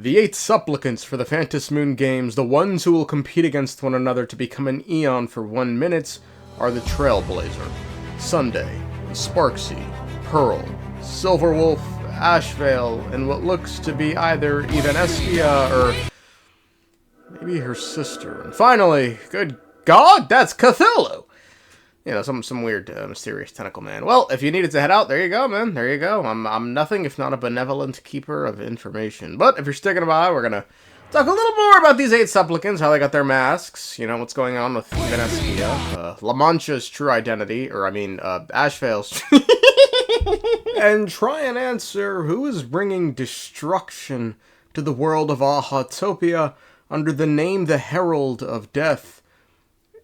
The 8 supplicants for the Phantom Moon Games, the ones who will compete against one another to become an Eon for 1 minute, are the Trailblazer, Sunday, Sparxie, Pearl, SilverWolf, Ashveil, and what looks to be either Evanescia or maybe her sister. And finally, good God, that's Cthulhu! You know, some weird, mysterious tentacle man. Well, if you needed to head out, there you go, man. There you go. I'm nothing if not a benevolent keeper of information. But if you're sticking by, we're gonna talk a little more about these 8 supplicants, how they got their masks, you know, what's going on with Evanescia, La Mancha's true identity, or I mean, Ashveil's. And try and answer who is bringing destruction to the world of Ahatopia under the name the Herald of Death.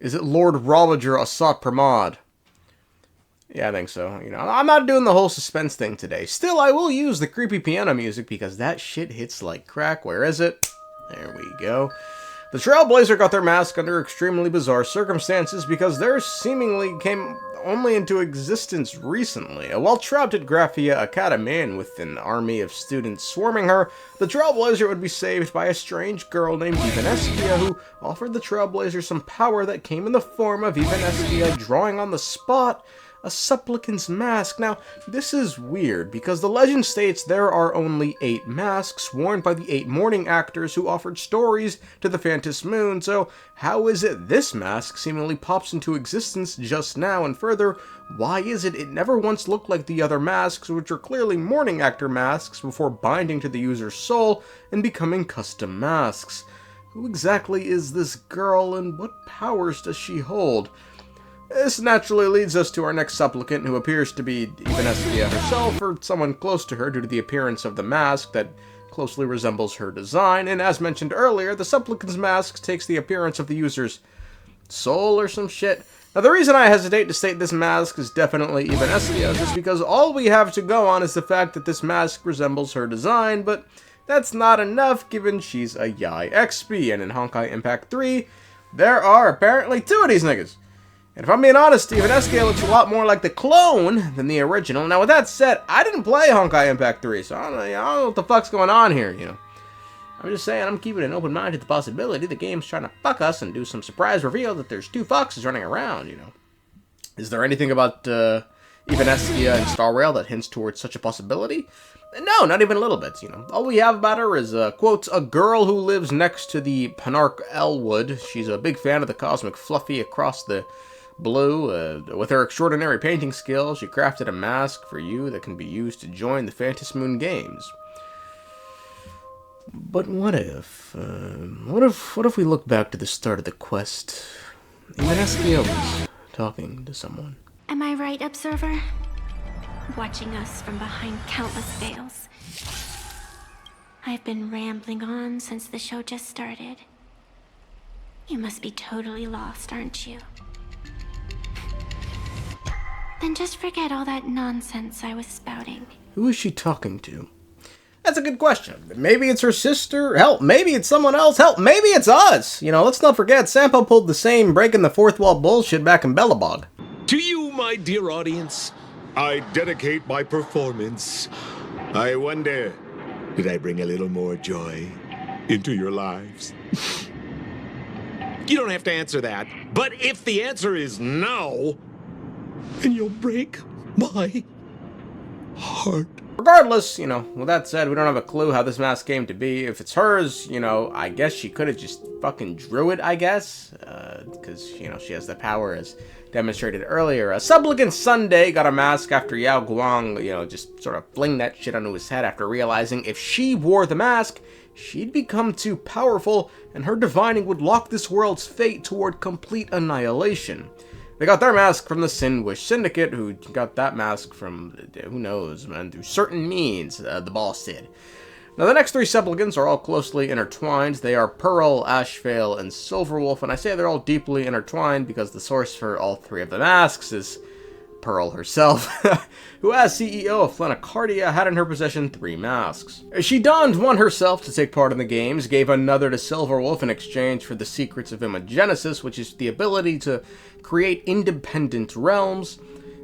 Is it Lord Ravager Asat Pramad? Yeah, I think so. You know, I'm not doing the whole suspense thing today. Still, I will use the creepy piano music because that shit hits like crack. Where is it? There we go. The Trailblazer got their mask under extremely bizarre circumstances because theirs seemingly came only into existence recently. While trapped at Graphia Academy and with an army of students swarming her, the Trailblazer would be saved by a strange girl named Evanescia who offered the Trailblazer some power that came in the form of Evanescia drawing on the spot a supplicant's mask. Now, this is weird, because the legend states there are only 8 masks worn by the 8 morning actors who offered stories to the Phantom Moon, so how is it this mask seemingly pops into existence just now? And further, why is it never once looked like the other masks, which are clearly morning actor masks before binding to the user's soul and becoming custom masks? Who exactly is this girl, and what powers does she hold? This naturally leads us to our next supplicant, who appears to be Evanescia herself, or someone close to her due to the appearance of the mask that closely resembles her design, and as mentioned earlier, the supplicant's mask takes the appearance of the user's soul or some shit. Now, the reason I hesitate to state this mask is definitely Evanescia's is because all we have to go on is the fact that this mask resembles her design, but that's not enough given she's a Yai XP, and in Honkai Impact 3, there are apparently 2 of these niggas. And if I'm being honest, Evanescia looks a lot more like the clone than the original. Now, with that said, I didn't play Honkai Impact 3, so I don't know what the fuck's going on here, you know. I'm just saying, I'm keeping an open mind to the possibility the game's trying to fuck us and do some surprise reveal that there's 2 foxes running around, you know. Is there anything about Evanescia and Star Rail that hints towards such a possibility? No, not even a little bit, you know. All we have about her is, quote, a girl who lives next to the Planarcadia Elwood. She's a big fan of the cosmic fluffy across the blue. With her extraordinary painting skills, she crafted a mask for you that can be used to join the Phantom Moon Games. But what if we look back to the start of the quest? Evanescia was talking to someone. Am I right, observer? Watching us from behind countless veils. I've been rambling on since the show just started. You must be totally lost, aren't you? Then just forget all that nonsense I was spouting. Who is she talking to? That's a good question. Maybe it's her sister. Hell, maybe it's someone else. Hell, maybe it's us. You know, let's not forget, Sampo pulled the same breaking the fourth wall bullshit back in Bellabog. To you, my dear audience, I dedicate my performance. I wonder, did I bring a little more joy into your lives? You don't have to answer that. But if the answer is no, then you'll break my heart. Regardless, you know, with that said, we don't have a clue how this mask came to be. If it's hers, you know, I guess she could have just fucking drew it, I guess. Because, you know, she has the power as demonstrated earlier. Supplicant Sunday got a mask after Yao Guang, you know, just sort of fling that shit onto his head after realizing if she wore the mask, she'd become too powerful, and her divining would lock this world's fate toward complete annihilation. They got their mask from the Sinwish Syndicate, who got that mask from, who knows, man, through certain means, the boss did. Now, the next 3 supplicants are all closely intertwined. They are Pearl, Ashveil, and SilverWolf, and I say they're all deeply intertwined because the source for all 3 of the masks is Pearl herself, who as CEO of Planarcadia had in her possession 3 masks. She donned one herself to take part in the games, gave another to SilverWolf in exchange for the secrets of Imagenesis, which is the ability to create independent realms,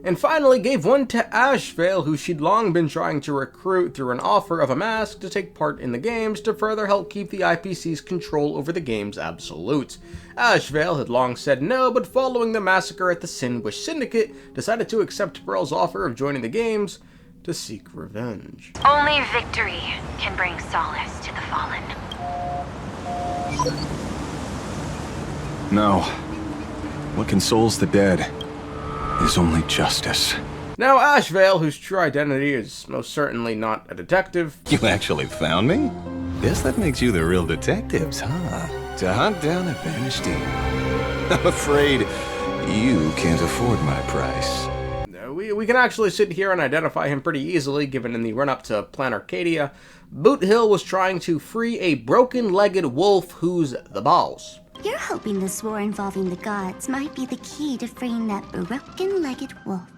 and finally gave one to Ashveil, who she'd long been trying to recruit through an offer of a mask to take part in the games to further help keep the IPC's control over the games absolute. Ashveil had long said no, but following the massacre at the Sinwish Syndicate, decided to accept Pearl's offer of joining the games to seek revenge. Only victory can bring solace to the fallen. No. What consoles the dead is only justice. Now Ashveil, whose true identity is most certainly not a detective. You actually found me? Guess that makes you the real detectives, huh? To hunt down Evanescia. I'm afraid you can't afford my price. We can actually sit here and identify him pretty easily, given in the run-up to Planarcadia, Boot Hill was trying to free a broken-legged wolf who's the boss. You're hoping this war involving the gods might be the key to freeing that broken-legged wolf.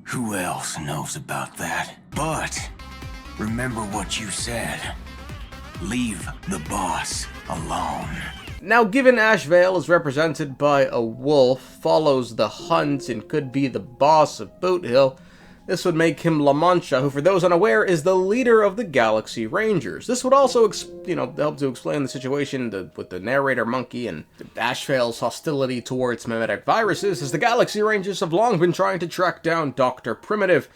Who else knows about that? But remember what you said. Leave the boss alone. Now, given Ashveil is represented by a wolf, follows the hunt, and could be the boss of Boot Hill, this would make him La Mancha, who, for those unaware, is the leader of the Galaxy Rangers. This would also, help to explain the situation with the narrator monkey and Ashveil's hostility towards mimetic viruses, as the Galaxy Rangers have long been trying to track down Dr. Primitive.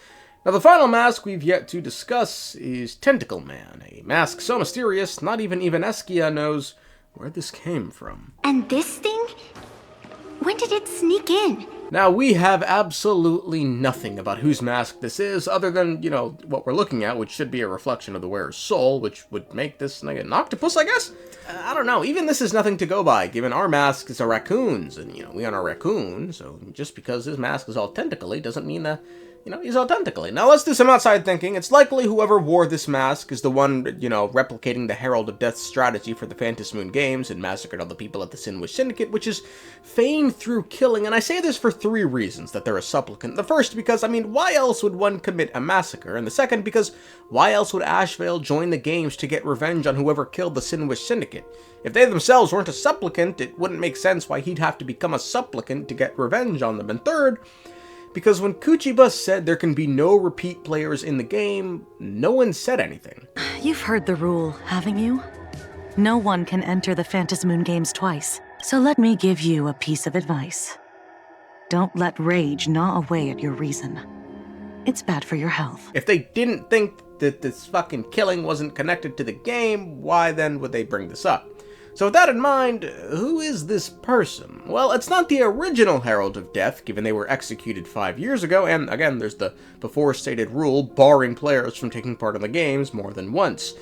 Now, the final mask we've yet to discuss is Tentacle Man, a mask so mysterious, not even Evanescia knows where this came from. And this thing? When did it sneak in? Now, we have absolutely nothing about whose mask this is, other than, what we're looking at, which should be a reflection of the wearer's soul, which would make this like an octopus, I guess? I don't know. Even this is nothing to go by, given our masks are raccoons, and, we aren't a raccoon, so just because his mask is all tentacly doesn't mean that, he's all tentacly. Now, let's do some outside thinking. It's likely whoever wore this mask is the one, replicating the Herald of Death strategy for the Phantom Moon games and massacred all the people at the Sinwish Syndicate, which is feigned through killing, and I say this for 3 reasons that they're a supplicant. The first, because, why else would one commit a massacre? And the second, because why else would Ashveil join the games to get revenge on whoever killed the Sinwish Syndicate? If they themselves weren't a supplicant, it wouldn't make sense why he'd have to become a supplicant to get revenge on them. And third, because when Kuchiba said there can be no repeat players in the game, no one said anything. You've heard the rule, haven't you? No one can enter the Phantom Moon games twice. So let me give you a piece of advice. Don't let rage gnaw away at your reason. It's bad for your health. If they didn't think that this fucking killing wasn't connected to the game, why then would they bring this up? So with that in mind, who is this person? Well, it's not the original Herald of Death, given they were executed 5 years ago, and again, there's the before-stated rule barring players from taking part in the games more than once.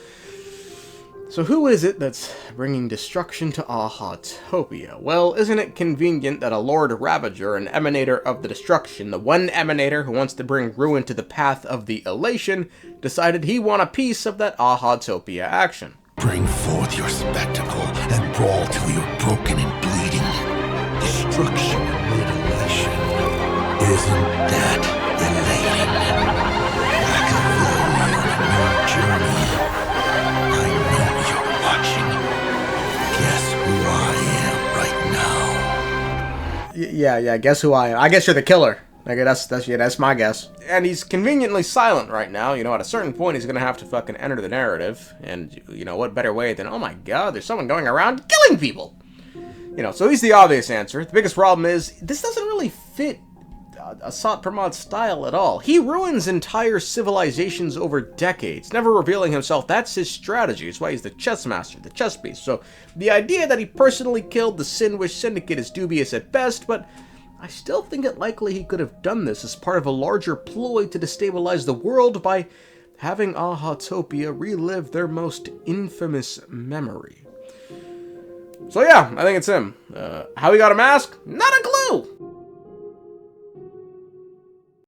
So who is it that's bringing destruction to Ahatopia? Well, isn't it convenient that a Lord Ravager, an emanator of the destruction, the one emanator who wants to bring ruin to the path of the elation, decided he wanted a piece of that Ahatopia action? Bring forth your spectacle and brawl till you're broken and bleeding. Destruction and mutilation. Isn't that elating? Machiavelli on a new journey. I know you're watching. Guess who I am right now? Yeah, guess who I am. I guess you're the killer. Okay, that's my guess. And he's conveniently silent right now. At a certain point, he's gonna have to fucking enter the narrative. And, what better way than, oh my god, there's someone going around killing people! So he's the obvious answer. The biggest problem is, this doesn't really fit Asat Pramad's style at all. He ruins entire civilizations over decades, never revealing himself. That's his strategy. It's why he's the chess master, the chess piece. So the idea that he personally killed the Sinwish Syndicate is dubious at best, but I still think it likely he could have done this as part of a larger ploy to destabilize the world by having Ahatopia relive their most infamous memory. So yeah, I think it's him. How he got a mask? Not a clue!